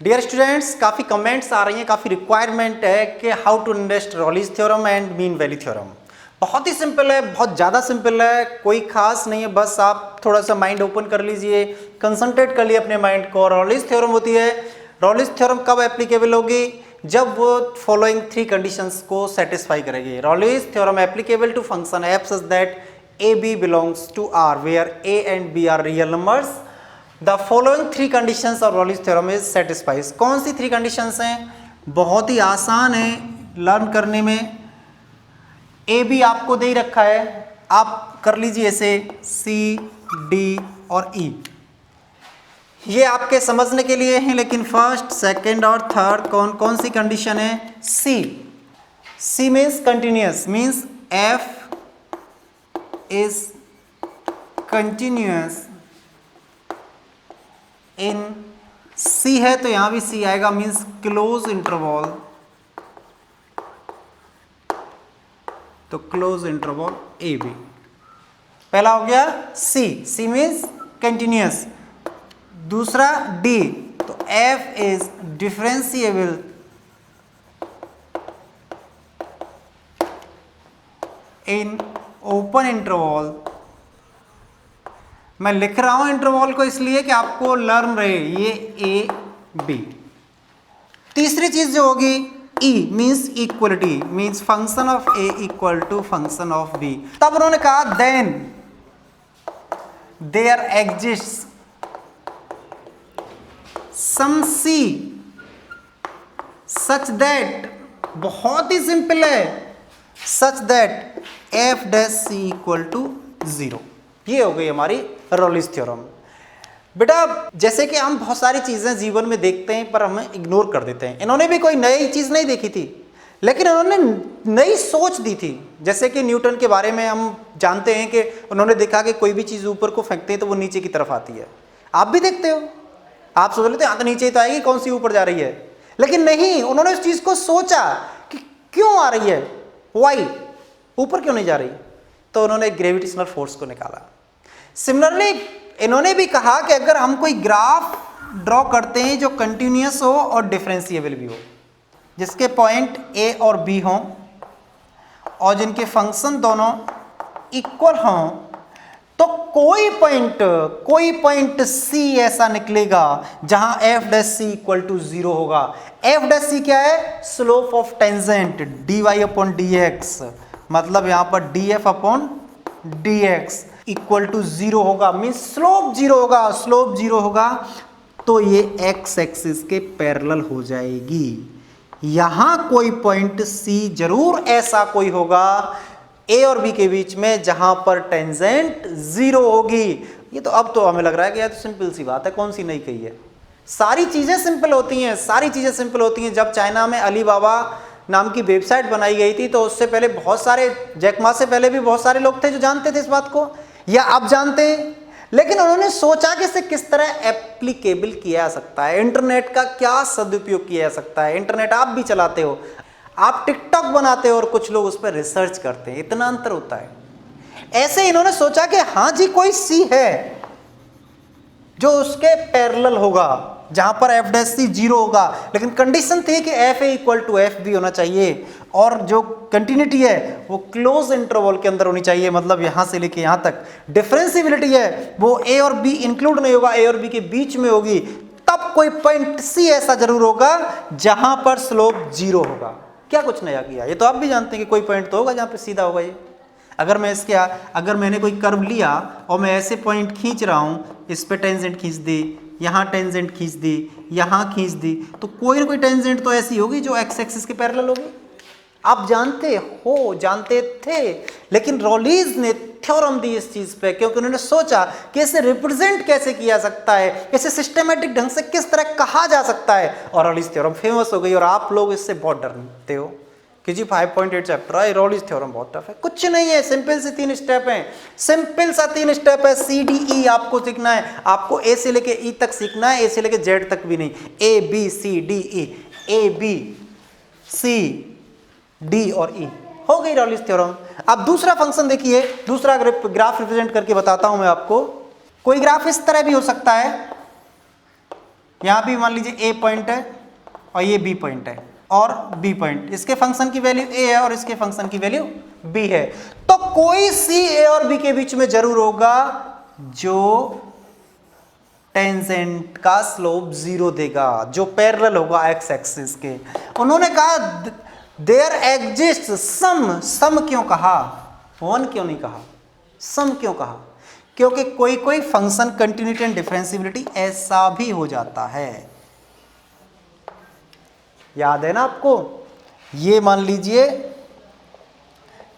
Dear students, काफ़ी comments आ रही हैं, काफ़ी रिक्वायरमेंट है कि how to understand Rolle's theorem and mean value theorem. बहुत ही सिंपल है, बहुत ज़्यादा सिंपल है, कोई खास नहीं है, बस आप थोड़ा सा माइंड ओपन कर लीजिए, कंसंट्रेट कर लिए अपने माइंड को। रॉलीज थ्योरम होती है, रॉलीज थ्योरम कब एप्लीकेबल होगी? जब वो फॉलोइंग 3 कंडीशंस को सेटिस्फाई करेगी। Rolle's theorem applicable to function F such that A B belongs to R where A and B are real numbers. The following 3 conditions of Rolle's theorem is satisfies. कौन सी 3 conditions हैं? बहुत ही आसान है learn करने में। A B आपको दे ही रखा है, आप कर लीजिए ऐसे सी डी और ई, ये आपके समझने के लिए हैं। लेकिन फर्स्ट, सेकंड और थर्ड कौन कौन सी कंडीशन है? C. C means continuous, means F is continuous in C है तो यहां भी सी आएगा, मीन्स क्लोज इंटरवल। तो क्लोज इंटरवल ए बी पहला हो गया सी, सी मीन्स कंटिन्यूस। दूसरा डी, तो F is differentiable in open interval. मैं लिख रहा हूं इंटरवल को इसलिए कि आपको लर्न रहे, ये ए बी। तीसरी चीज जो होगी E, means equality, means function of A equal to function of B. तब उन्होंने कहा then there exists some C such that, बहुत ही सिंपल है, such that F dash C equal to 0। ये हो गई हमारी रॉलीज थ्योरम। बेटा जैसे कि हम बहुत सारी चीजें जीवन में देखते हैं पर हमें इग्नोर कर देते हैं। इन्होंने भी कोई नई चीज नहीं देखी थी, लेकिन उन्होंने नई सोच दी थी। जैसे कि न्यूटन के बारे में हम जानते हैं कि उन्होंने देखा कि कोई भी चीज ऊपर को फेंकते हैं तो वो नीचे की तरफ आती है। आप भी देखते हो, आप सोच लेते हैं हाँ तो नीचे ही तो आएगी, कौन सी ऊपर जा रही है। लेकिन नहीं, उन्होंने उस चीज को सोचा कि क्यों आ रही है, वाई, ऊपर क्यों नहीं जा रही, तो उन्होंने ग्रेविटेशनल फोर्स को निकाला। सिमिलरली इन्होंने भी कहा कि अगर हम कोई ग्राफ ड्रॉ करते हैं जो कंटिन्यूअस हो और डिफरेंशिएबल भी हो, जिसके पॉइंट ए और बी हों और जिनके फंक्शन दोनों इक्वल हों, तो कोई पॉइंट सी ऐसा निकलेगा जहां F dash C equal to 0 होगा। एफ डैश सी क्या है? Slope of tangent D Y upon D X, मतलब यहां पर D F upon D X equal to 0 होगा, मीन्स स्लोप 0 होगा। स्लोप 0 होगा तो ये एक्स एक्सिस के पैरेलल हो जाएगी। यहां कोई पॉइंट सी जरूर ऐसा कोई होगा ए और बी के बीच में जहां पर टेंजेंट 0 होगी। ये तो अब तो हमें लग रहा है कि यार तो सिंपल सी बात है, कौन सी नहीं कही है। सारी चीजें सिंपल होती हैं, सारी चीजें सिंपल होती हैं। जब चाइना में अलीबाबा नाम की वेबसाइट बनाई गई थी तो उससे पहले बहुत सारे, जैक मा से पहले भी बहुत सारे लोग थे जो जानते थे इस बात को, या आप जानते हैं। लेकिन उन्होंने सोचा कि इसे किस तरह एप्लीकेबल किया जा सकता है, इंटरनेट का क्या सदुपयोग किया जा सकता है। इंटरनेट आप भी चलाते हो, आप टिकटॉक बनाते हो और कुछ लोग उस पर रिसर्च करते हैं, इतना अंतर होता है। ऐसे इन्होंने सोचा कि हाँ जी कोई सी है जो उसके पैरेलल होगा, जहां पर एफ डैश सी 0 होगा, लेकिन कंडीशन थी कि F A equal to F B होना चाहिए और जो कंटिन्यूटी है वो क्लोज इंटरवल के अंदर होनी चाहिए, मतलब यहां से लेके यहां तक। डिफरेंशिएबिलिटी है वो ए और बी इंक्लूड नहीं होगा, ए और बी के बीच में होगी। तब कोई पॉइंट सी ऐसा जरूर होगा जहां पर स्लोप 0 होगा। क्या कुछ नया किया, ये तो आप भी जानते हैं कि कोई पॉइंट तो होगा जहां पे सीधा होगा। ये अगर मैंने कोई कर्व लिया और मैं ऐसे पॉइंट खींच रहा हूं, इस पे टेंजेंट खींच दी, यहां टेंजेंट खींच दी, यहां खींच दी, तो कोई ना कोई टेंजेंट तो ऐसी होगी जो एक्स एक्सिस के पैरेलल होगी। आप जानते हो, जानते थे, लेकिन रॉलीज ने थ्योरम दी इस चीज पे, क्योंकि उन्होंने सोचा कि इसे रिप्रेजेंट कैसे किया सकता है, इसे सिस्टमेटिक ढंग से किस तरह कहा जा सकता है, और रॉलीज थ्योरम फेमस हो गई। और आप लोग इससे बहुत डरते हो कि जी 5.8 चैप्टर है, रॉलीज थ्योरम बहुत टफ है। कुछ नहीं है, सिंपल से 3 स्टेप हैं, सिंपल सा 3 स्टेप है। सी डी ई आपको सीखना है, आपको ए से लेके ई तक सीखना है, ए से लेके जेड तक भी नहीं, A B C D E, A B C D और ई, हो गई रॉलीज थ्योरम। अब दूसरा फंक्शन देखिए, दूसरा ग्राफ रिप्रेजेंट करके बताता हूं मैं आपको। कोई ग्राफ इस तरह भी हो सकता है, यहाँ भी मान लीजिए ए पॉइंट है और ये बी पॉइंट है और बी पॉइंट, इसके फंक्शन की वैल्यू ए है और इसके फंक्शन की वैल्यू बी है, तो कोई सी ए और बी के बीच में जरूर होगा जो टेंजेंट का स्लोप 0 देगा, जो पैरेलल होगा एक्स एक्सिस के। उन्होंने कहा देयर एग्जिस्ट सम क्यों कहा, वन क्यों नहीं कहा, सम क्यों कहा, क्योंकि कोई कोई फंक्शन कंटिन्यूटी एंड डिफरेंशिएबिलिटी ऐसा भी हो जाता है। याद है ना आपको, ये मान लीजिए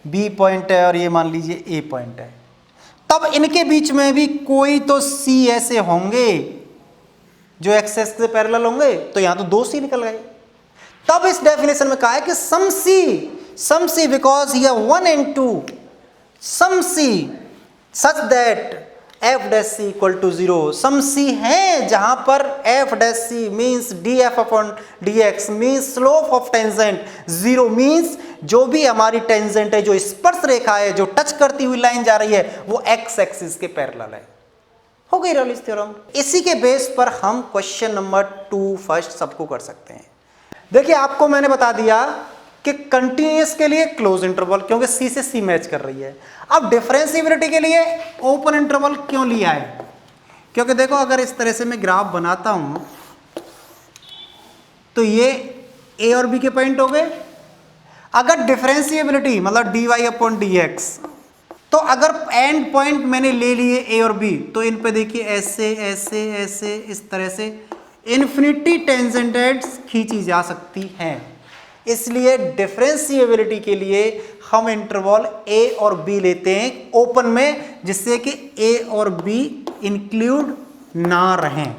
बी पॉइंट है और ये मान लीजिए ए पॉइंट है, तब इनके बीच में भी कोई तो सी ऐसे होंगे जो एक्स एक्सिस से पैरेलल होंगे, तो यहां तो 2 सी निकल गए। तब इस डेफिनेशन में कहा है कि सम सी बिकॉज ये 1 and 2 some C such that F dash C equal to 0, some C है जहां पर F dash C means D F upon D X means slope of tangent 0 means जो भी हमारी टेंजेंट है, जो स्पर्श रेखा है, जो टच करती हुई लाइन जा रही है, वो एक्स एक्सिस के पैरेलल है। हो गई रॉलिन्स थ्योरम। इसी के बेस पर हम क्वेश्चन नंबर 2 फर्स्ट सबको कर सकते हैं। देखिए आपको मैंने बता दिया कि कंटिन्यूअस के लिए क्लोज इंटरवल, क्योंकि सी से सी मैच कर रही है। अब डिफरेंशिएबिलिटी के लिए ओपन इंटरवल क्यों लिया है, क्योंकि देखो अगर इस तरह से मैं ग्राफ बनाता हूं तो ये ए और बी के पॉइंट हो गए। अगर डिफरेंशिएबिलिटी मतलब D Y upon D X, तो अगर एंड पॉइंट मैंने ले लिए ए और बी, तो इन पे देखिए ऐसे ऐसे ऐसे इस तरह से इन्फिनिटी टेंजेंट्स खींची जा सकती हैं। इसलिए डिफरेंशिएबिलिटी के लिए हम इंटरवल ए और बी लेते हैं ओपन में, जिससे कि ए और बी इंक्लूड ना रहें,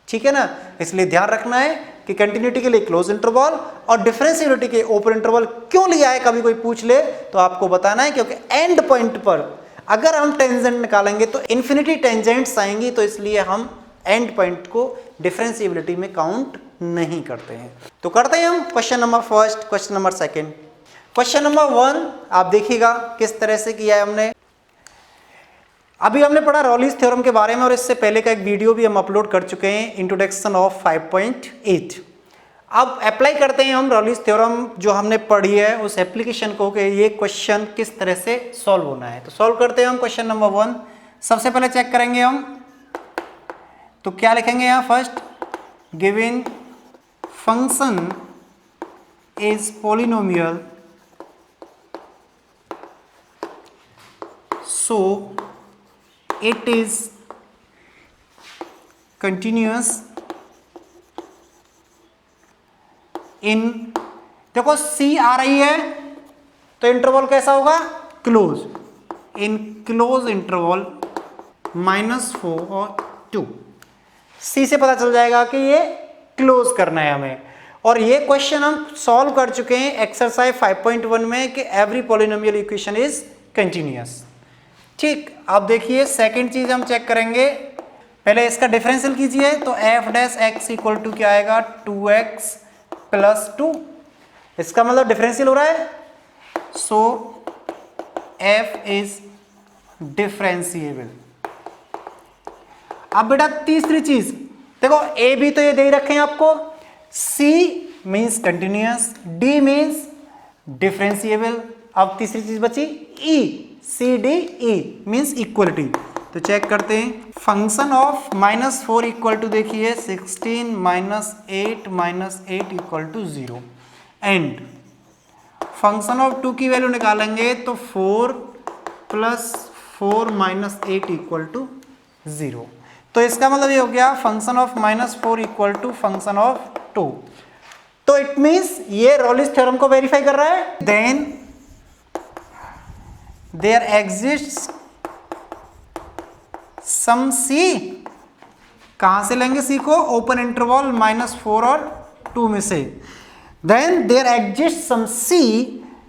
ठीक है ना। इसलिए ध्यान रखना है कि कंटिन्यूटी के लिए क्लोज इंटरवल और डिफरेंशिएबिलिटी के ओपन इंटरवल क्यों लिया है, कभी कोई पूछ ले तो आपको बताना है, क्योंकि एंड पॉइंट पर अगर हम टेंजेंट निकालेंगे तो इन्फिनिटी टेंजेंट्स आएंगी, तो इसलिए हम एंड पॉइंट को डिफरेंशिएबिलिटी में काउंट नहीं करते हैं। तो करते हैं हम question number first, question number second. Question number 1 आप देखिएगा किस तरह से किया है हमने। अभी हमने पढ़ा रॉलिन्स थ्योरम के बारे में और इससे पहले का एक वीडियो भी हम अपलोड कर चुके हैं, इंट्रोडक्शन ऑफ 5.8। अब अप्लाई करते हैं हम रॉलिन्स थ्योरम जो हमने पढ़ी है उस एप्लीकेशन को, कि ये क्वेश्चन किस तरह से सॉल्व होना है। तो सॉल्व करते हैं हम क्वेश्चन नंबर 1। सबसे पहले चेक करेंगे हम, तो क्या लिखेंगे यहाँ first, given function is polynomial so it is continuous in, देखो C आ रही है तो इंटरवल कैसा होगा, क्लोज, इन क्लोज इंटरवल -4 और 2। C से पता चल जाएगा कि ये क्लोज करना है हमें। और ये क्वेश्चन हम सॉल्व कर चुके हैं एक्सरसाइज 5.1 में कि every polynomial equation is continuous. ठीक, अब देखिए सेकंड चीज हम चेक करेंगे, पहले इसका डिफरेंशियल कीजिए, तो F dash X equal to क्या आएगा, 2x + 2। इसका मतलब डिफरेंशियल हो रहा है, सो f इज डिफरेंशिएबल। अब बेटा तीसरी चीज देखो, ए बी तो ये दे ही रखे हैं आपको, C means continuous, D means differentiable. अब तीसरी चीज बची E, C D E means equality. तो चेक करते हैं, फंक्शन ऑफ -4 इक्वल टू देखिए 16 - 8 equal to 0 and function of 2 की वैल्यू निकालेंगे तो 4 + 4 - 8 इक्वल टू 0। तो इसका मतलब ये हो गया function of -4 equal to function of 2। तो इट मींस ये रॉलिन्स थ्योरम को वेरीफाई कर रहा है। Then there exists some C, कहां से लेंगे सी को, ओपन इंटरवल -4 और 2 में से। Then there exists some C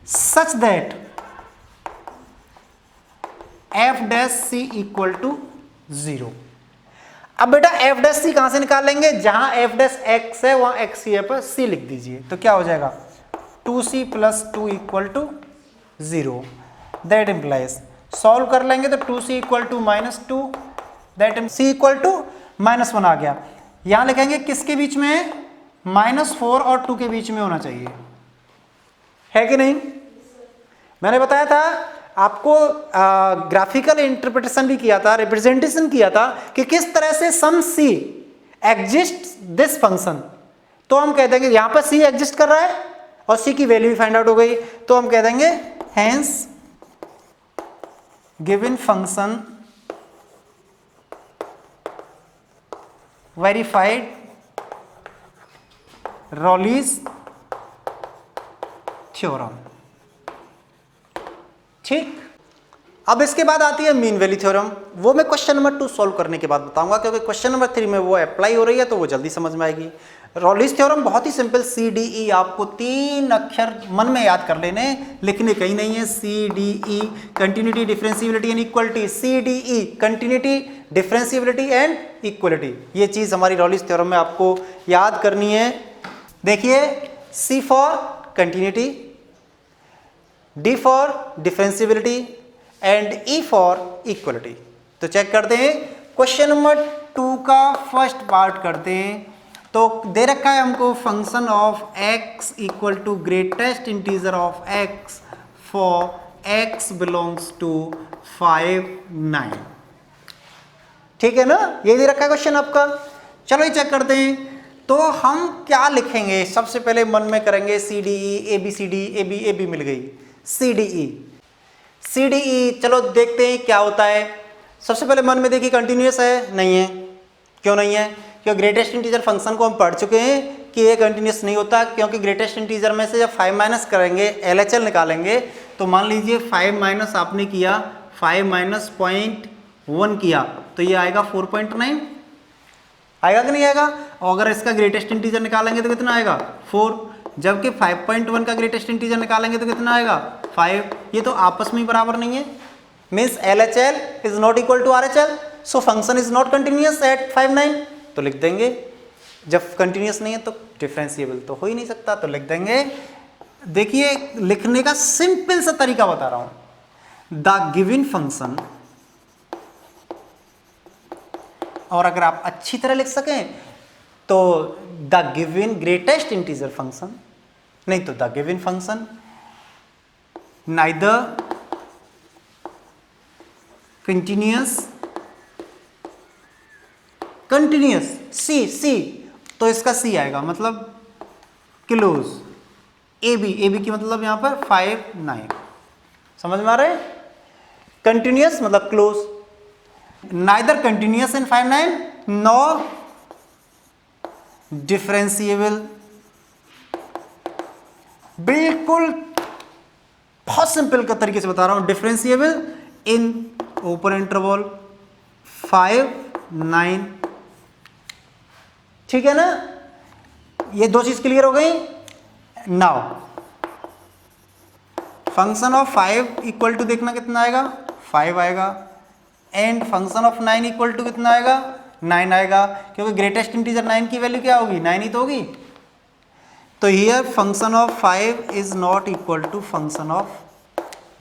such that F dash C equal to 0। अब बेटा एफ डैश सी कहां से निकालेंगे, जहां एफ डैश एक्स है वहां एक्स सी है पर सी लिख दीजिए, तो क्या हो जाएगा 2c + 2 equal to 0। That implies, solve कर लेंगे तो 2c equal to -2, that c equal to -1 आ गया। यहां लिखेंगे किसके बीच में, -4 और 2 के बीच में होना चाहिए, है कि नहीं। मैंने बताया था आपको, ग्राफिकल इंटरप्रिटेशन भी किया था, रिप्रेजेंटेशन किया था कि किस तरह से सम सी एग्जिस्ट दिस फंक्शन। तो हम कह देंगे यहां पर सी एग्जिस्ट कर रहा है और सी की वैल्यू भी फाइंड आउट हो गई, तो हम कह देंगे hence given function verified Rolle's theorem. ठीक, अब इसके बाद आती है मीन वैल्यू थ्योरम, वो मैं क्वेश्चन नंबर 2 सॉल्व करने के बाद बताऊंगा, क्योंकि क्वेश्चन नंबर 3 में वो अप्लाई हो रही है तो वो जल्दी समझ में आएगी। रॉलीज थ्योरम बहुत ही सिंपल, CDE आपको 3 अक्षर मन में याद कर लेने, लिखने कहीं नहीं है। CDE continuity, differentiability and equality. CDE continuity, differentiability and equality, ये चीज हमारी रॉलीज थ्योरम में आपको याद करनी है। देखिए, C for continuity, D for differentiability and E for equality. तो चेक करते हैं, क्वेश्चन नंबर 2 का फर्स्ट पार्ट करते हैं। तो दे रखा है हमको function of x equal to greatest integer of x for x belongs to 5, 9। ठीक है ना, ये दे रखा है क्वेश्चन आपका। चलो ये चेक करते हैं। तो हम क्या लिखेंगे, सबसे पहले मन में करेंगे CDE, ABCD, AB मिल गई, CDE। चलो देखते हैं क्या होता है। सबसे पहले मन में देखिए कंटिन्यूअस है, नहीं है। क्यों नहीं है, क्योंकि ग्रेटेस्ट इंटीजर फंक्शन को हम पढ़ चुके हैं कि ये कंटिन्यूअस नहीं होता, क्योंकि ग्रेटेस्ट इंटीजर में से जब 5 माइनस करेंगे, LHL निकालेंगे, तो मान लीजिए 5 माइनस आपने किया, 5 माइनस 0.1 किया, तो ये आएगा 4.9, आएगा कि नहीं आएगा। और अगर इसका ग्रेटेस्ट इंटीजर निकालेंगे तो कितना आएगा, 4, जबकि 5.1 का ग्रेटेस्ट इंटीजर निकालेंगे तो कितना आएगा, 5। ये तो आपस में ही बराबर नहीं है, means LHL is not equal to RHL, so function is not continuous at 5, 9। तो लिख देंगे, जब कंटिन्यूअस नहीं है तो डिफरेंशिएबल तो हो ही नहीं सकता, तो लिख देंगे। देखिए, लिखने का सिंपल सा तरीका बता रहा हूं, द गिवन फंक्शन, और अगर आप अच्छी तरह लिख सकें तो the given greatest integer function, नहीं तो the given function neither continuous सी, तो इसका C आएगा, मतलब क्लोज। AB की मतलब यहां पर 5, 9, समझ में आ रहा है। कंटिन्यूअस मतलब close, neither continuous in 5, 9 nor differentiable. बिल्कुल बहुत सिंपल का तरीके से बता रहा हूं, डिफरेंशिएबल इन ओपन इंटरवल 5, 9। ठीक है ना, ये दो चीज क्लियर हो गई। Now function of 5 equal to देखना कितना आएगा, 5 आएगा, and function of 9 equal to कितना आएगा, 9 आएगा, क्योंकि ग्रेटेस्ट इंटीजर 9 की वैल्यू क्या होगी, 9 ही तो होगी। तो here function of 5 is not equal to function of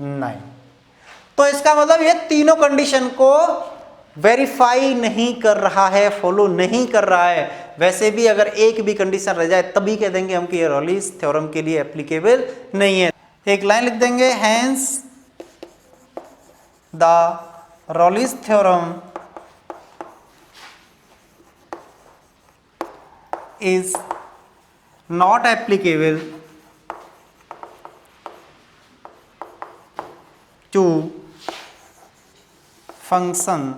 9। तो इसका मतलब ये तीनों कंडीशन को वेरीफाई नहीं कर रहा है, फॉलो नहीं कर रहा है। वैसे भी अगर एक भी कंडीशन रह जाए तभी कह देंगे हम कि ये रॉलीज थ्योरम के लिए एप्लीकेबल नहीं है। एक लाइन लिख देंगे, hence the Rolle's theorem is not applicable to function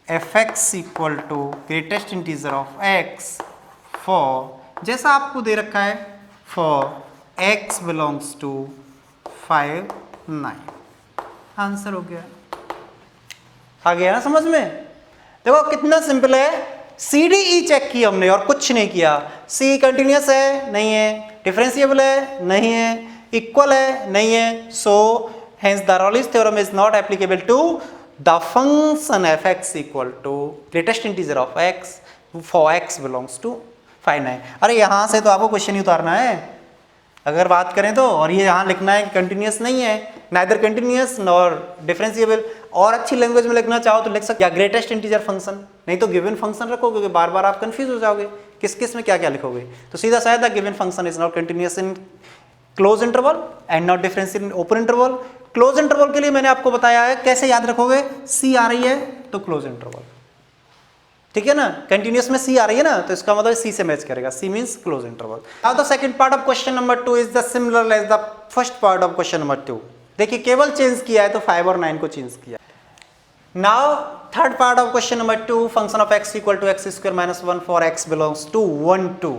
fx equal to greatest integer of x for, जैसा आपको दे रखा है, for x belongs to 5, 9। Answer हो गया, आ गया ना समझ में। देखो कितना सिंपल है, CDE चेक की हमने और कुछ नहीं किया। C कंटिन्यूअस है, नहीं है, डिफरेंशिएबल है, नहीं है, इक्वल है, नहीं है, सो hence the Rayleigh's theorem is not applicable to the function fx equal to greatest integer of x for x belongs to 5, 9। अरे यहां से तो आपको क्वेश्चन ही उतारना है, अगर बात करें तो। और ये यहाँ लिखना है कि कंटिन्यूस नहीं है, नाइदर कंटिन्यूस नॉर डिफरेंशिएबल। और अच्छी लैंग्वेज में लिखना चाहो तो लिख सकते या ग्रेटेस्ट इंटीजर फंक्शन, नहीं तो गिवन फंक्शन रखोगे क्योंकि बार बार आप कंफ्यूज हो जाओगे किस किस में क्या क्या लिखोगे। तो सीधा साधा given function is not continuous in close interval and not differential in open interval. Close interval के लिए मैंने आपको बताया है कैसे याद रखोगे, सी आ रही है तो क्लोज इंटरवल, ठीक है ना। कंटिन्यूस में सी आ रही है ना तो इसका मतलब सी से मैच करेगा, C means close interval. Now the second part of question number 2 is the similar as the first part of question number 2। देखिए केवल चेंज किया है तो 5 और 9 को चेंज किया। Now third part of question number 2, function of x equal to X square minus 1 for x belongs to 1 2।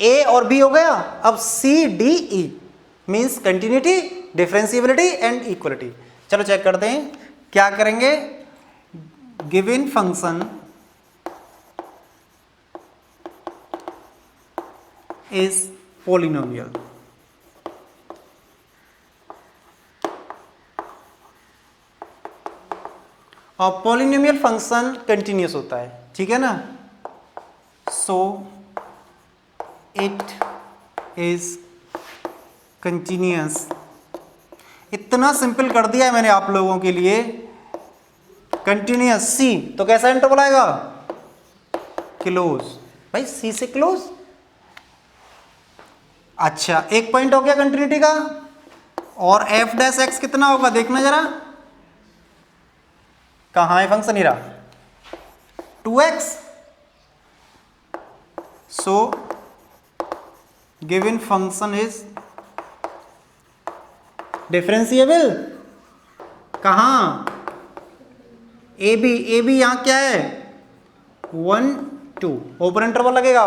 A और B हो गया, अब C D E means continuity, differentiability and equality. चलो चेक करते हैं क्या करेंगे। गिवन फंक्शन is polynomial, और पॉलिनोमियल फंक्शन कंटिन्यूस होता है, ठीक है ना। So it is continuous. इतना सिंपल कर दिया है मैंने आप लोगों के लिए। कंटिन्यूस सी तो कैसा इंटरवल आएगा, क्लोज, भाई सी से क्लोज। अच्छा एक पॉइंट हो गया कंटिन्यूटी का। और एफ डैश एक्स कितना होगा देखना जरा, कहां है फंक्शन, इरा 2x। So given function is differentiable. कहां, ए बी यहां क्या है 1 2, ओपन इंटरवल लगेगा,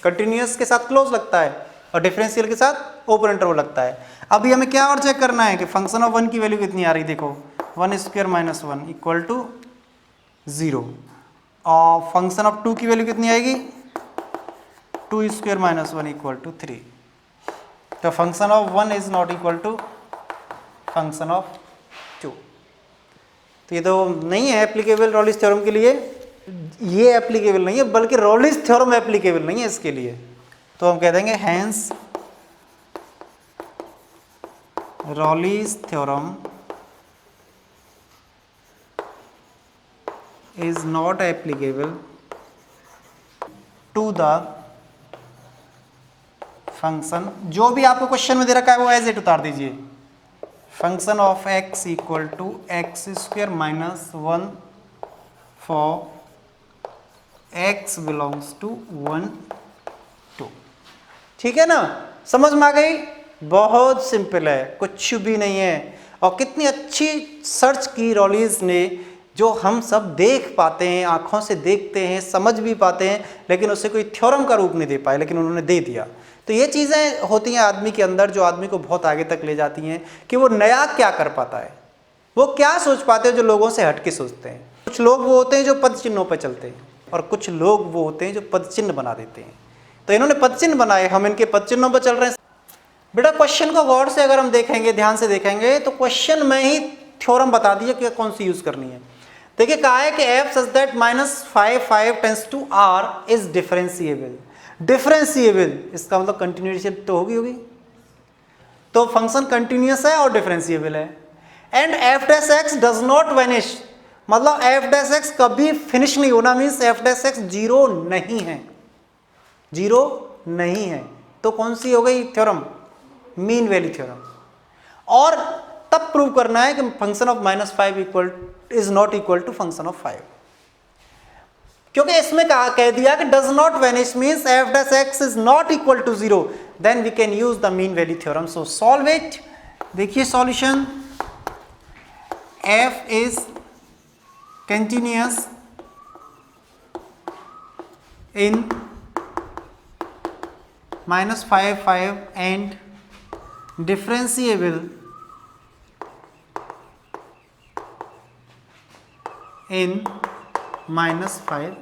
कंटिन्यूस के साथ क्लोज लगता है और डिफरेंशियल के साथ ओपन इंटरवल लगता है। अभी हमें क्या और चेक करना है कि फंक्शन ऑफ 1 की वैल्यू कितनी आ रही, देखो 1 स्क्वायर माइनस 1 इक्वल टू 0, और फंक्शन ऑफ 2 की वैल्यू कितनी आएगी 2 स्क्वायर माइनस 1 इक्वल टू 3। तो function of 1 is not equal to function of 2। तो ये तो नहीं है एप्लीकेबल रॉलिस थ्योरम के लिए, ये एप्लीकेबल नहीं है, बल्कि रॉलिस थ्योरम एप्लीकेबल नहीं है इसके लिए। तो हम कह देंगे hence Rolle's theorem is not applicable to the function. जो भी आपको क्वेश्चन में दे रखा है वो एज इट उतार दीजिए। Function of x equal to X square minus 1 for x belongs to 1 2। ठीक है ना, समझ में आ गई। बहुत सिंपल है, कुछ भी नहीं है। और कितनी अच्छी सर्च की रॉलिस ने, जो हम सब देख पाते हैं, आंखों से देखते हैं, समझ भी पाते हैं, लेकिन उसे कोई थ्योरम का रूप नहीं दे पाए, लेकिन उन्होंने दे दिया। तो ये चीज़ें होती हैं आदमी के अंदर, जो आदमी को बहुत आगे तक ले जाती हैं कि वो नया क्या कर पाता है, वो क्या सोच पाते हैं जो लोगों से हट के सोचते हैं। कुछ लोग वो होते हैं जो पद चिन्हों पर चलते हैं, और कुछ लोग वो होते हैं जो पद चिन्ह बना देते हैं। तो इन्होंने पद चिन्ह बनाए, हम इनके पद चिन्हों पर चल रहे हैं। बेटा क्वेश्चन को गौर से अगर हम देखेंगे, ध्यान से देखेंगे, तो क्वेश्चन में ही थ्योरम बता दिया कि कौन सी यूज करनी है। देखिए कहा है कि f such that -5 tends to r is differentiable. Differentiable इसका मतलब कंटिन्यूटी तो होगी। तो फंक्शन कंटिन्यूअस है और डिफरेंशिएबल है। And f dash x does not vanish, मतलब f डैश x कभी फिनिश नहीं होना, means f dash x zero नहीं है, जीरो नहीं है। तो कौन सी हो गई थ्योरम, मीन वैल्यू थ्योरम। और तब प्रूव करना है कि function of -5 equal is not equal to function of 5, क्योंकि इसमें कह दिया कि does not vanish means f dash x is not equal to 0, then we can use the mean value theorem. So solve it. देखिए solution, f is continuous in -5 5 and differentiable in -5।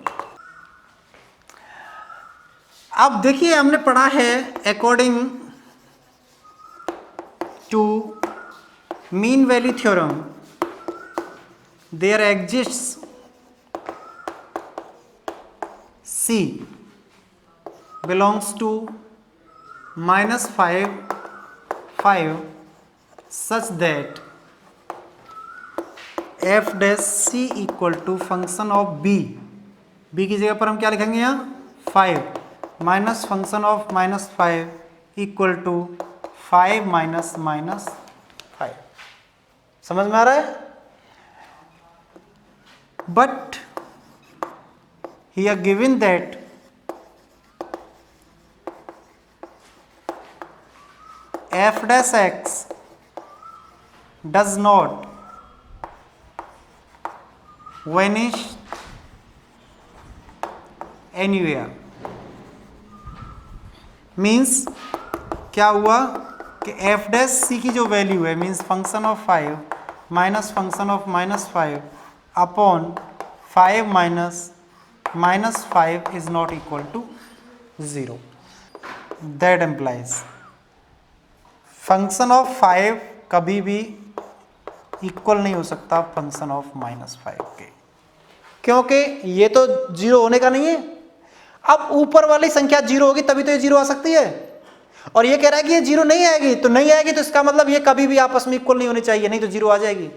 अब देखिए हमने पढ़ा है according to mean value theorem there exists C belongs to -5 such that f dash c equal to function of b की जगह पर हम क्या लिखेंगे यहाँ 5 minus function of -5 equal to 5 minus -5। समझ में आ रहा है? But here given that f dash x does not vanish anywhere means क्या हुआ कि f dash c की जो वैल्यू है means function of 5 minus function of -5 upon 5 minus -5 is not equal to 0. That implies function of 5 कभी भी equal नहीं हो सकता फंक्शन ऑफ -5 के, क्योंकि ये तो 0 होने का नहीं है। अब ऊपर वाली संख्या 0 होगी तभी तो ये 0 आ सकती है, और ये कह रहा है कि ये 0 नहीं आएगी, तो नहीं आएगी तो इसका मतलब ये कभी भी आपस में इक्वल नहीं होने चाहिए, नहीं तो 0 आ जाएगी।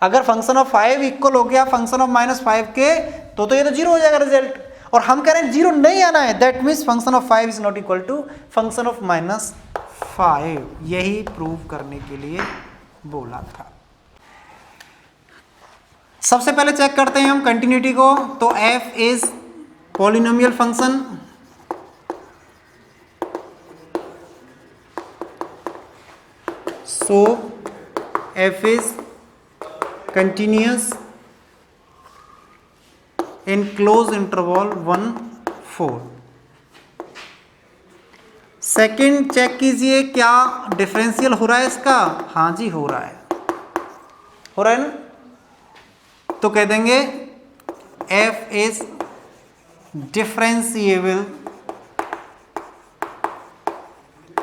अगर फंक्शन ऑफ 5 इक्वल हो गया फंक्शन ऑफ -5 के तो ये तो 0 हो जाएगा रिजल्ट, और हम कह रहे हैं 0 नहीं आना है, that means function of 5 is not equal to function of -5। यही प्रूव करने के लिए बोला था। सबसे पहले चेक करते हैं हम कंटिन्यूटी को। तो f is polynomial function, so f is continuous in closed interval 1 4। Second check कीजिए क्या डिफरेंशियल हो रहा है इसका। हाँ जी हो रहा है, हो रहा है ना, तो कह देंगे f इज डिफरेंशिएबल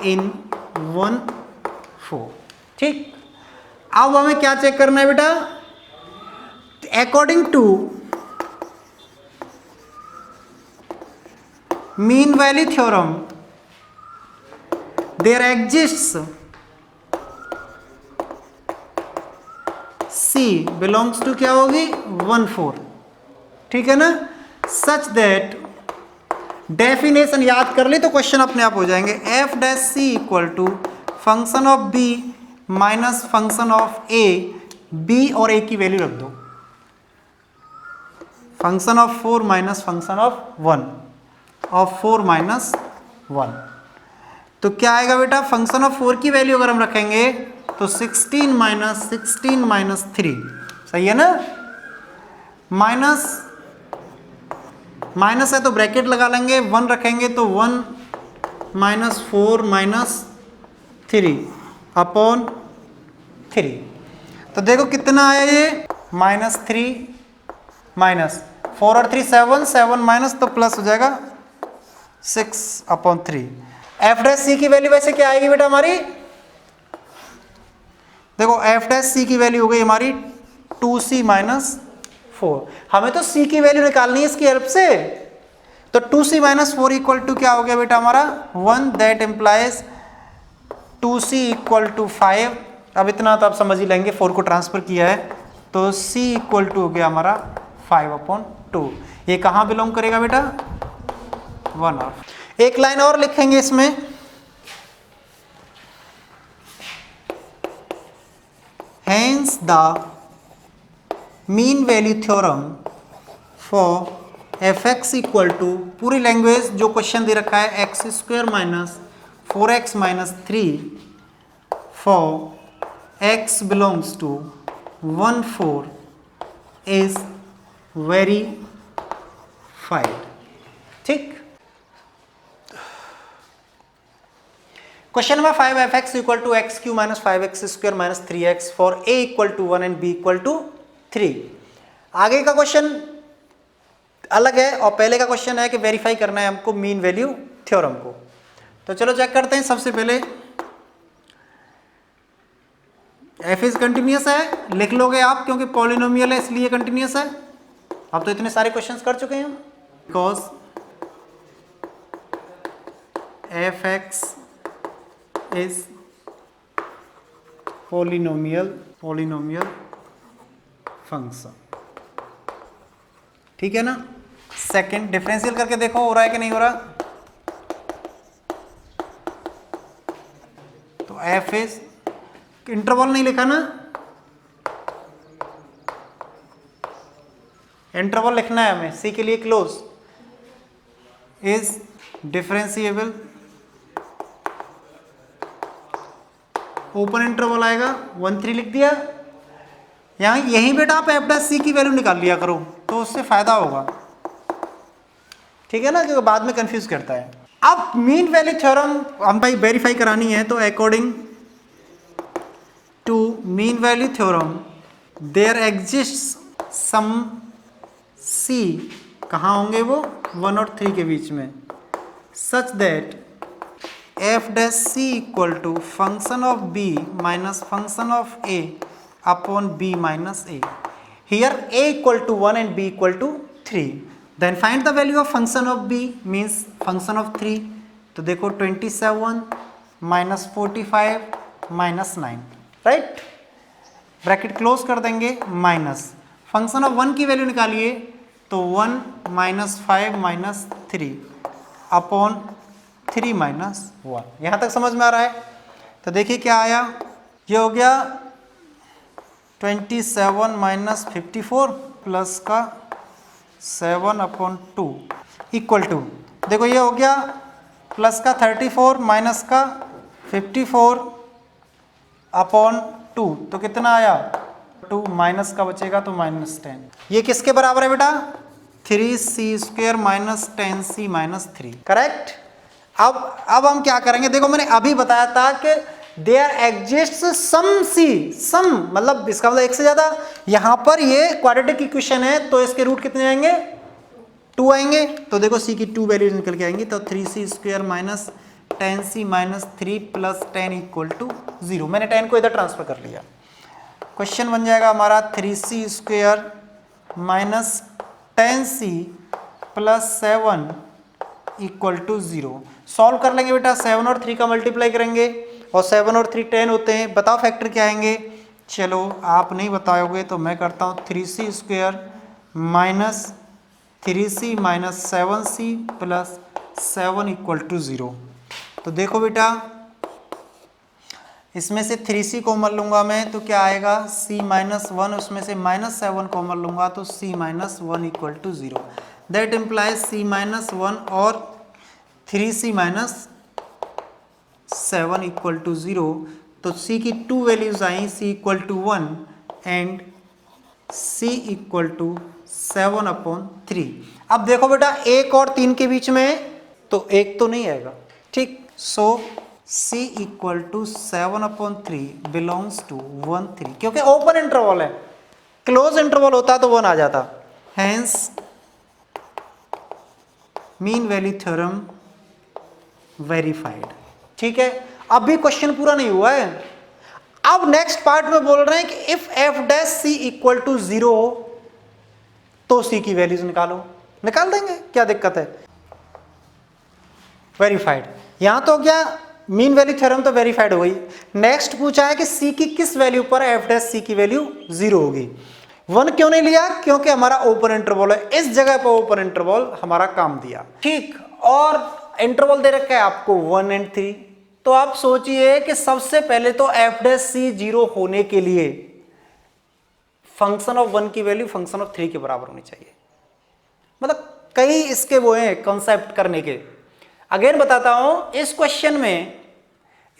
इन 1 4। ठीक, अब हमें क्या चेक करना है बेटा, according to mean value theorem there exists C belongs to क्या होगी 1 4। ठीक है ना, सच दैट डेफिनेशन याद कर ली तो क्वेश्चन अपने आप हो जाएंगे। f dash c equal to function of b minus function of a, b और a की वैल्यू रख दो, function of 4 minus function of 1 of 4 minus 1। तो क्या आएगा बेटा, फंक्शन ऑफ 4 की वैल्यू अगर हम रखेंगे तो 16 माइनस 3, सही है ना, माइनस है तो ब्रैकेट लगा लेंगे, 1 रखेंगे तो 1 माइनस 4 माइनस 3 अपॉन 3। तो देखो कितना आया ये -3 माइनस 4 और 3 7 माइनस तो प्लस हो जाएगा 6/3। एफ डैश सी की वैल्यू वैसे क्या आएगी बेटा हमारी, देखो एफ डैश सी की वैल्यू हो गई हमारी 2c माइनस 4। हमें तो c की वैल्यू निकालनी है इसकी हेल्प से, तो 2c माइनस 4 इक्वल टू क्या हो गया बेटा हमारा 1, that employees 2c equal to 5। अब इतना तो आप समझ ही लेंगे, 4 को ट्रांसफर किया है तो c इक्वल टू हो गया हमारा 5/2। ये कहाँ बिलोंग करेगा बेटा 1 ऑफ। एक लाइन और लिखेंगे इसमें, hence the mean value theorem for fx equal to, पूरी लैंग्वेज जो क्वेश्चन दे रखा है x² minus 4x minus 3 for x belongs to 1 4 is verified. ठीक, question number 5, fx equal to x³ minus 5x² minus 3x for a equal to 1 and b equal to 3। आगे का question अलग है और पहले का क्वेश्चन है कि वेरीफाई करना है हमको मीन वैल्यू थ्योरम को। तो चलो चेक करते हैं। सबसे पहले f इज कंटिन्यूअस है, लिख लोगे आप क्योंकि पॉलिनोमियल है इसलिए कंटिन्यूअस है। अब तो इतने सारे क्वेश्चंस कर चुके हैं हम, because fx is polynomial function. ठीक है ना। सेकंड डिफरेंशियल करके देखो हो रहा है कि नहीं हो रहा। तो एफ इज, इंटरवल नहीं लिखा ना, इंटरवल लिखना है हमें सी के लिए close, is differentiable, open interval आएगा 1 3 लिख दिया। यहाँ यहीं बेटा आप एफ डैश सी की वैल्यू निकाल लिया करो तो उससे फायदा होगा। ठीक है ना, क्योंकि बाद में कंफ्यूज करता है। अब मीन वैल्यू थ्योरम हम भाई वेरीफाई करानी है, तो according to mean value theorem there exist some C, कहाँ होंगे वो 1 और 3 के बीच में, such that F dash C equal to function of B minus function of A upon B minus A. Here a equal to 1 and b equal to 3। Then find the value of function of b means function of 3। तो देखो 27 minus 45 minus 9, right, bracket close कर देंगे, minus function of 1 की value निकालिए तो 1 minus 5 minus 3 upon 3 minus 1। यहाँ तक समझ में आ रहा है। तो देखिए क्या आया, ये हो गया 27 माइनस 54 प्लस का 7 अपॉन 2 इक्वल टू, देखो ये हो गया प्लस का 34 माइनस का 54 अपॉन 2, तो कितना आया 2, माइनस का बचेगा तो माइनस 10। ये किसके बराबर है बेटा, 3c² minus 10c minus 3, correct. अब हम क्या करेंगे, देखो मैंने अभी बताया था कि देयर एग्जिस्ट सम सी, सम मतलब इसका मतलब एक से ज्यादा। यहां पर ये क्वाड्रेटिक इक्वेशन है तो इसके रूट कितने आएंगे, 2 आएंगे। तो देखो सी की 2 वैल्यूज निकल के आएंगी, तो 3c² minus 10c minus 3 plus 10 equal to 0। मैंने 10 को इधर ट्रांसफर कर लिया। क्वेश्चन बन जाएगा हमारा 3c² minus 10c plus 7 equal to 0। Solve कर लेंगे बेटा, 7 और 3 का मल्टीप्लाई करेंगे और 7 और 3 10 होते हैं। बताओ फैक्टर क्या आएंगे, चलो आप नहीं बताओगे तो मैं करता हूँ, 3c² minus 3c minus 7c plus 7 equal to 0। तो देखो बेटा इसमें से 3c कॉमन लूँगा मैं तो क्या आएगा c माइनस 1, उसमें से माइनस 7 कॉमन लूँगा तो c minus 1 equal to 0। That implies c minus 1 और 3c माइनस 7 इक्वल टू 0। तो c की 2 वैल्यूज आई, c equal to 1 and c equal to 7 upon 3। अब देखो बेटा 1 और 3 के बीच में तो 1 तो नहीं आएगा, ठीक। So c equal to 7 upon 3 belongs to 1 3, क्योंकि ओपन इंटरवल है, क्लोज इंटरवल होता तो 1 आ जाता। Hence mean value theorem verified. ठीक है, अब भी क्वेश्चन पूरा नहीं हुआ है। अब नेक्स्ट पार्ट में बोल रहे हैं कि if F dash C equal to 0 तो सी की वैल्यूज निकालो। निकाल देंगे, क्या दिक्कत है, वेरीफाइड। यहां तो क्या मीन वैल्यू थ्योरम तो वेरीफाइड हो गई। नेक्स्ट पूछा है कि सी की किस वैल्यू पर एफ डैश सी की वैल्यू 0 होगी। 1 क्यों नहीं लिया, क्योंकि हमारा ओपन इंटरवल है, इस जगह पर ओपन इंटरवल हमारा काम दिया, ठीक। और इंटरवल दे रखा है आपको 1 एंड 3। तो आप सोचिए कि सबसे पहले तो एफ डैश सी 0 होने के लिए फंक्शन ऑफ 1 की वैल्यू फंक्शन ऑफ 3 के बराबर होनी चाहिए। मतलब कई इसके वो हैं कॉन्सेप्ट करने के। अगेन बताता हूं, इस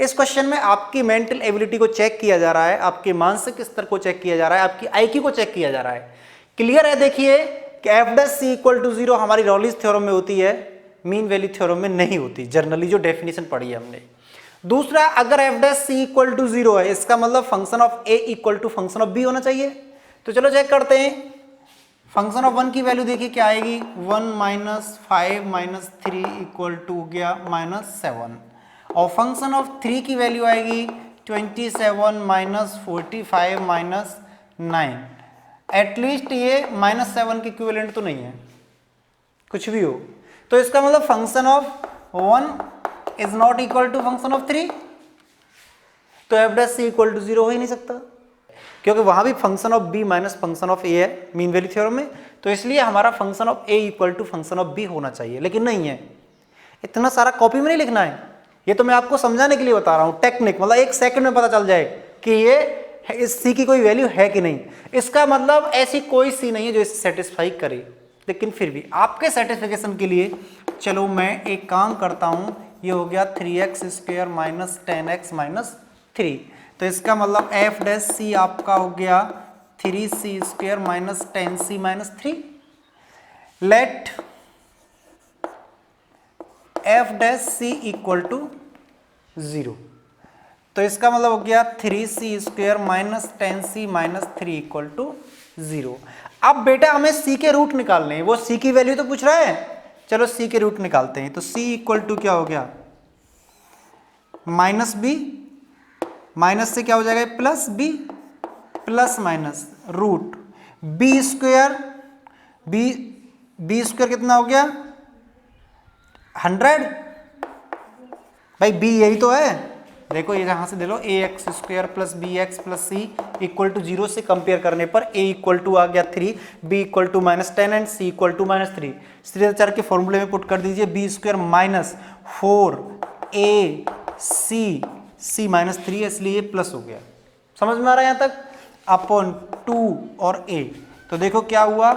क्वेश्चन में आपकी मेंटल एबिलिटी को चेक किया जा रहा है, आपके मानसिक स्तर को चेक किया जा रहा है, आपकी आईक्यू को चेक किया जा रहा है। क्लियर है, देखिए कि F dash C equal to 0 हमारी रॉलिस थ्योरम में होती है, मीन वैल्यू थ्योरम में नहीं होती, जनरली जो डेफिनेशन पढ़ी है हमने। दूसरा, अगर F dash C equal to 0 है, इसका मतलब function of A equal to function of B होना चाहिए। तो चलो चेक करते हैं। फंक्शन ऑफ 1 की वैल्यू देखिए क्या आएगी, 1 माइनस 5 माइनस 3 इक्वल टू गया माइनस 7। और फंक्शन ऑफ 3 की वैल्यू आएगी 27 माइनस 45 माइनस 9। एटलीस्ट ये माइनस 7 के इक्विवेलेंट तो नहीं है, कुछ भी हो। तो इसका मतलब function of 1 is not equal to function of 3। तो F dash C equal to 0 हो ही नहीं सकता, क्योंकि वहां भी function of B minus function of A है मीन वैल्यू थ्योरम में, तो इसलिए हमारा function of A equal to function of B होना चाहिए, लेकिन नहीं है। इतना सारा कॉपी में नहीं लिखना है, ये तो मैं आपको समझाने के लिए बता रहा हूँ, टेक्निक, मतलब 1 सेकंड में पता चल जाए कि ये इस सी की कोई वैल्यू है कि नहीं। इसका मतलब ऐसी कोई सी नहीं है जो इसे सेटिस्फाई करे, लेकिन फिर भी आपके सेटिस्फिकेशन के लिए चलो मैं एक काम करता हूँ, ये हो गया 3x square minus 10x minus 3, तो इसका मतलब एफ डैश सी आपका हो गया 3c square minus 10c minus 3। Let F dash C equal to 0, तो इसका मतलब हो गया 3c square minus 10c minus 3 equal to 0। अब बेटा हमें c के रूट निकालने हैं, वो c की वैल्यू तो पूछ रहा है, चलो c के रूट निकालते हैं। तो c इक्वल टू क्या हो गया, माइनस बी, माइनस से क्या हो जाएगा plus B, plus minus root B square, B square कितना हो गया 100, भाई b यही तो है, देखो ये जहां से दे लो A X square plus B X plus C equal to 0 से कंपेयर करने पर a इक्वल टू आ गया 3, b equal to minus 10 and c equal to minus 3। Shridhar के फॉर्मूले में पुट कर दीजिए B square minus 4ac, c माइनस 3 है इसलिए ये प्लस हो गया। समझ में आ रहा है यहाँ तक, अपॉन 2 और a, तो देखो क्या हुआ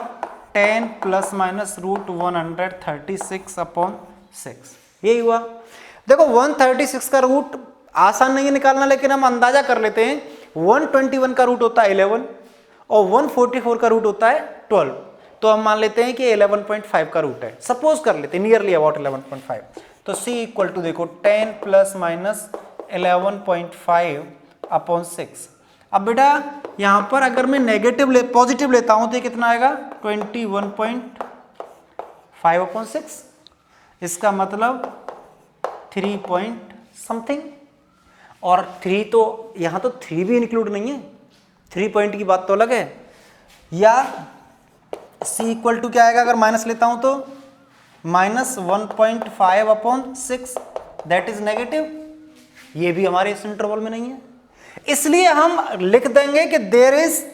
10 प्लस माइनस रूट 136 अपॉन 6, यही हुआ। देखो 136 का रूट आसान नहीं है निकालना, लेकिन हम अंदाजा कर लेते हैं। 121 का रूट होता है 11 और 144 का रूट होता है 12, तो हम मान लेते हैं कि 11.5 का रूट है, सपोज कर लेते हैं नियरली अबाउट 11.5। तो c इक्वल टू देखो 10 प्लस माइनस 11.5 अपॉन 6। अब बेटा यहां पर अगर मैं नेगेटिव पॉजिटिव लेता हूं तो ये कितना आएगा 21.5 अपॉन 6, इसका मतलब 3 पॉइंट समथिंग, और 3 तो यहां तो 3 भी इंक्लूड नहीं है, 3 पॉइंट की बात तो अलग है। या c इक्वल टू क्या आएगा अगर माइनस लेता हूं तो minus 1.5 upon 6, that is negative, ये भी हमारे इस इंटरवल में नहीं है, इसलिए हम लिख देंगे कि देयर इज,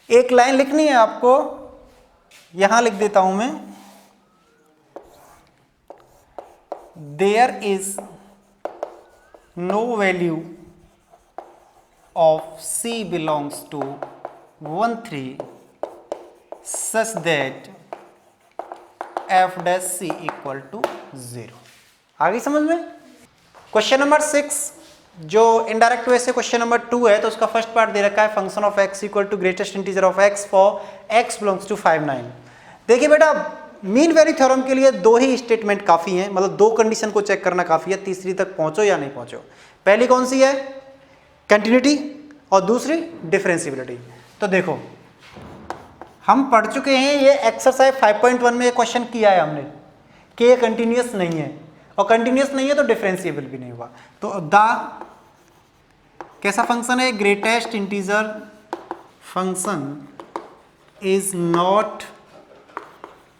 एक लाइन लिखनी है आपको, यहां लिख देता हूं मैं, there is no value of c belongs to 1 3 such that f dash c equal to 0। आगे समझ में। क्वेश्चन नंबर 6 जो इनडायरेक्ट वे से क्वेश्चन नंबर 2 है, तो उसका फर्स्ट पार्ट दे रखा है function of x equal to greatest integer of x for x belongs to 5 9। देखिए बेटा मीन वैल्यू थ्योरम के लिए 2 ही स्टेटमेंट काफी हैं, मतलब 2 कंडीशन को चेक करना काफी है, तीसरी तक पहुंचो या नहीं पहुंचो। पहली कौन सी है, कंटिन्यूटी, और दूसरी डिफरेंशिएबिलिटी। तो देखो हम पढ़ चुके हैं, ये एक्सरसाइज 5.1 में क्वेश्चन किया है हमने कि ये कंटिन्यूअस नहीं है, और कंटिन्यूअस नहीं है तो डिफरेंशिएबल भी नहीं हुआ। तो द कैसा फंक्शन है, greatest integer function is not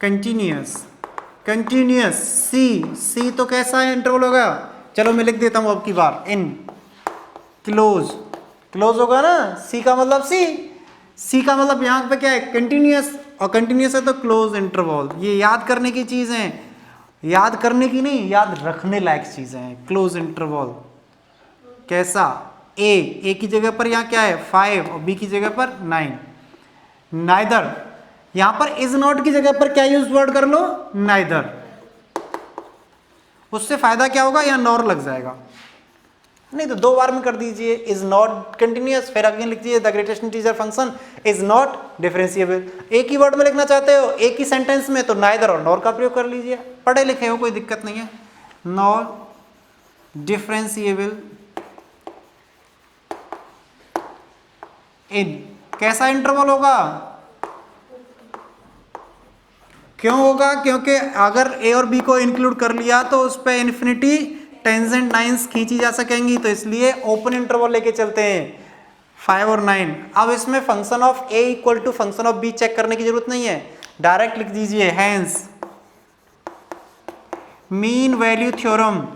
continuous, continuous सी तो कैसा है इंटरवल होगा, चलो मैं लिख देता हूं अब की बार, इन क्लोज, क्लोज होगा ना, सी का मतलब सी का मतलब यहां पे क्या है कंटिन्यूअस, और कंटिन्यूअस है तो क्लोज इंटरवल। ये याद करने की चीज है, याद करने की नहीं, याद रखने लायक चीजें हैं। क्लोज इंटरवल कैसा, ए की जगह पर यहाँ क्या है 5 और बी की जगह पर 9, नाइदर, यहां पर इज नॉट की जगह पर क्या यूज वर्ड कर लो, नाइदर, उससे फायदा क्या होगा, यहाँ नॉर लग जाएगा, नहीं तो 2 बार में कर दीजिए, इज नॉट कंटिन्यूअस, फिर अगेन लिख दीजिए the greatest integer function is not differentiable. एक ही वर्ड में लिखना चाहते हो, एक ही सेंटेंस में, तो नाइदर और नॉर का प्रयोग कर लीजिए, पढ़े लिखे हो कोई दिक्कत नहीं है। नॉर डिफरेंशिएबल इन कैसा इंटरवल होगा, क्यों होगा, क्योंकि अगर ए और बी को इंक्लूड कर लिया तो उस पर इन्फिनिटी टेंजेंट लाइंस खींची जा सकेंगी, तो इसलिए ओपन इंटरवल लेके चलते हैं 5 और 9। अब इसमें function of A equal to function of B check करने की जरूरत नहीं है, डायरेक्ट लिख दीजिए, हैंस मीन वैल्यू थ्योरम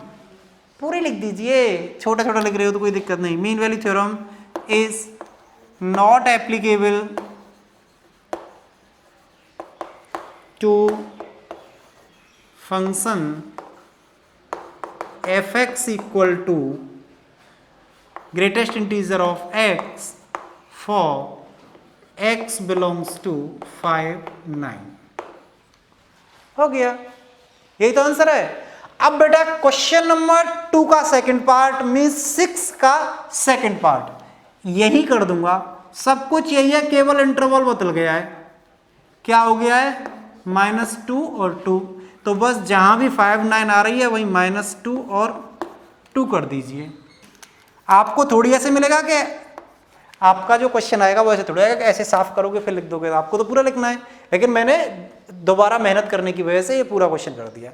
पूरी लिख दीजिए, छोटा छोटा लिख रहे हो तो कोई दिक्कत नहीं। Mean value theorem is not applicable to function fx equal to greatest integer of x for x belongs to 5 9। हो गया, यही तो आंसर है। अब बेटा क्वेश्चन नंबर 2 का सेकंड पार्ट मीन्स 6 का सेकंड पार्ट यही कर दूंगा, सब कुछ यही है, केवल इंटरवल बदल गया है। क्या हो गया है? -2 और 2, तो बस जहां भी 5 9 आ रही है वही -2 और 2 कर दीजिए। आपको थोड़ी ऐसे मिलेगा कि आपका जो क्वेश्चन आएगा वो ऐसे थोड़ा आएगा कि ऐसे साफ करोगे फिर लिख दोगे, आपको तो पूरा लिखना है, लेकिन मैंने दोबारा मेहनत करने की वजह से ये पूरा क्वेश्चन कर दिया।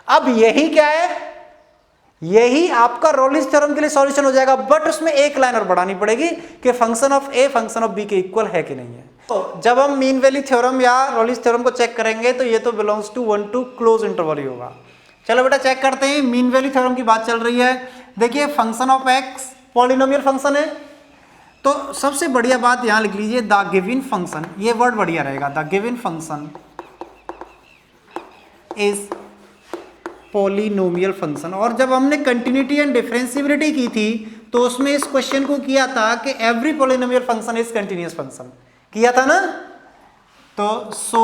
अब यही क्या है, यही आपका रॉलिंस थ्योरम के लिए सॉल्यूशन हो जाएगा, बट उसमें एक लाइन और बढ़ानी पड़ेगी कि function of A function of B के इक्वल है कि नहीं है। तो जब हम मीन वैल्यू थ्योरम या रॉलिंस थ्योरम को चेक करेंगे तो ये तो belongs to 1 to close interval ही होगा। चलो बेटा चेक करते हैं, मीन वैल्यू थ्योरम की बात चल रही है। देखिए function of x polynomial function है, तो सबसे बढ़िया बात यहां लिख लीजिए द गिवन फंक्शन, ये वर्ड बढ़िया रहेगा, the given function is polynomial function. और जब हमने कंटिन्यूटी एंड डिफरेंशिएबिलिटी की थी तो उसमें इस क्वेश्चन को किया था कि every polynomial function is continuous function, किया था ना। तो so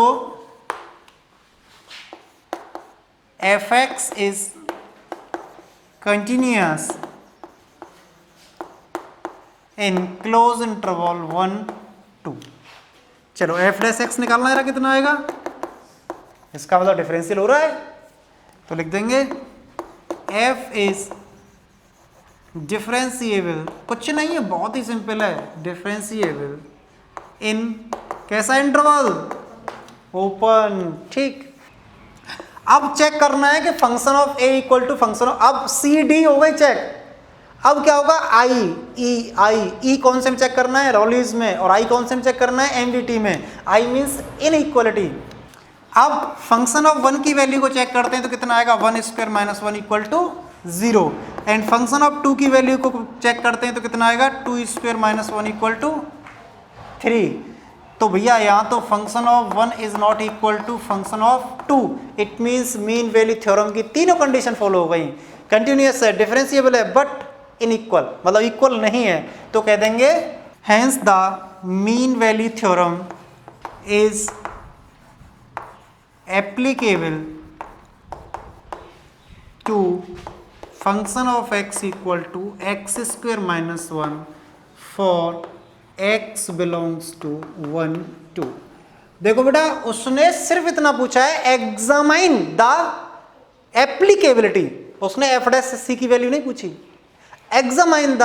F X is continuous in close interval 1 2। चलो एफ डैश एक्स निकालना है, कितना आएगा, इसका मतलब डिफरेंशियल हो रहा है, तो लिख देंगे एफ इज डिफरेंशिएबल, कुछ नहीं है, बहुत ही सिंपल है, डिफरेंशिएबल इन कैसा इंटरवल, ओपन। ठीक, अब चेक करना है कि function of A equal to function of, अब सी डी हो गई चेक, अब क्या होगा आई कौन से में चेक करना है, रॉलिंस में, और आई कौन से में चेक करना है, एनडीटी में। आई मींस इनइक्वालिटी। अब फंक्शन ऑफ 1 की वैल्यू को चेक करते हैं तो कितना आएगा, 1 square minus 1 equal to 0। And function of 2 की वैल्यू को चेक करते हैं तो कितना आएगा, 2 स्क्वायर माइनस 1 इक्वल टू 3। तो भैया यहाँ तो function of 1 is not equal to function of 2, it means mean value theorem की तीनों कंडीशन फॉलो हो गई, कंटिन्यूअस है, डिफरेंशिएबल है, बट इनइक्वल, मतलब इक्वल नहीं है, तो कह देंगे hence the mean value theorem is applicable to function of x equal to X square minus 1 for x belongs to 1 2। देखो बेटा उसने सिर्फ इतना पूछा है, एग्जामाइन द एप्लीकेबिलिटी, उसने एफ डैश सी की वैल्यू नहीं पूछी, एग्जामाइन द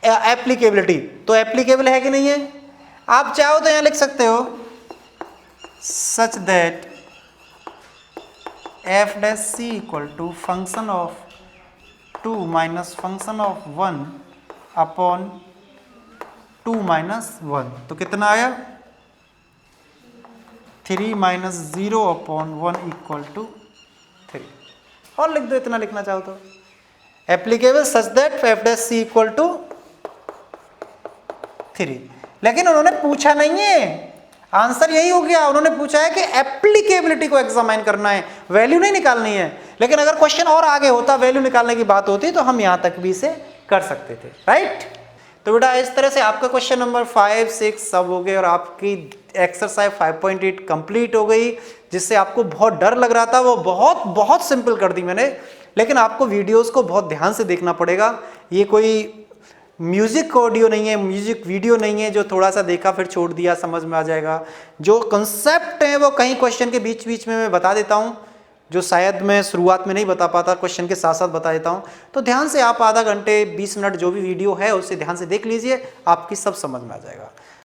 एप्लीकेबिलिटी, तो एप्लीकेबल है कि नहीं है। आप चाहो तो यहां लिख सकते हो such that F dash C equal to function of 2 minus function of 1 upon 2 minus 1, तो कितना आया, 3 माइनस 0 अपॉन 1 इक्वल टू 3। और लिख दो, इतना लिखना चाहो तो, applicable such that F dash C equal to 3। लेकिन उन्होंने पूछा नहीं है, आंसर यही हो गया, उन्होंने पूछा है कि एप्लीकेबिलिटी को एग्जामाइन करना है, वैल्यू नहीं निकालनी है। लेकिन अगर क्वेश्चन और आगे होता, वैल्यू निकालने की बात होती, तो हम यहां तक भी इसे कर सकते थे, राइट। तो बेटा इस तरह से आपका क्वेश्चन नंबर 5 6 सब हो गए और आपकी एक्सरसाइज 5.8 कंप्लीट हो गई, जिससे आपको बहुत डर लग रहा था वो बहुत सिंपल कर दी मैंने। लेकिन आपको वीडियोस को बहुत ध्यान से देखना पड़ेगा, ये कोई म्यूजिक ऑडियो नहीं है, म्यूजिक वीडियो नहीं है जो थोड़ा सा देखा फिर छोड़ दिया समझ में आ जाएगा। जो कंसेप्ट है वो कहीं क्वेश्चन के बीच बीच में मैं बता देता हूँ, जो शायद मैं शुरुआत में नहीं बता पाता, क्वेश्चन के साथ साथ बता देता हूँ। तो ध्यान से आप आधा घंटे 20 मिनट जो भी वीडियो है उसे ध्यान से देख लीजिए, आपकी सब समझ में आ जाएगा।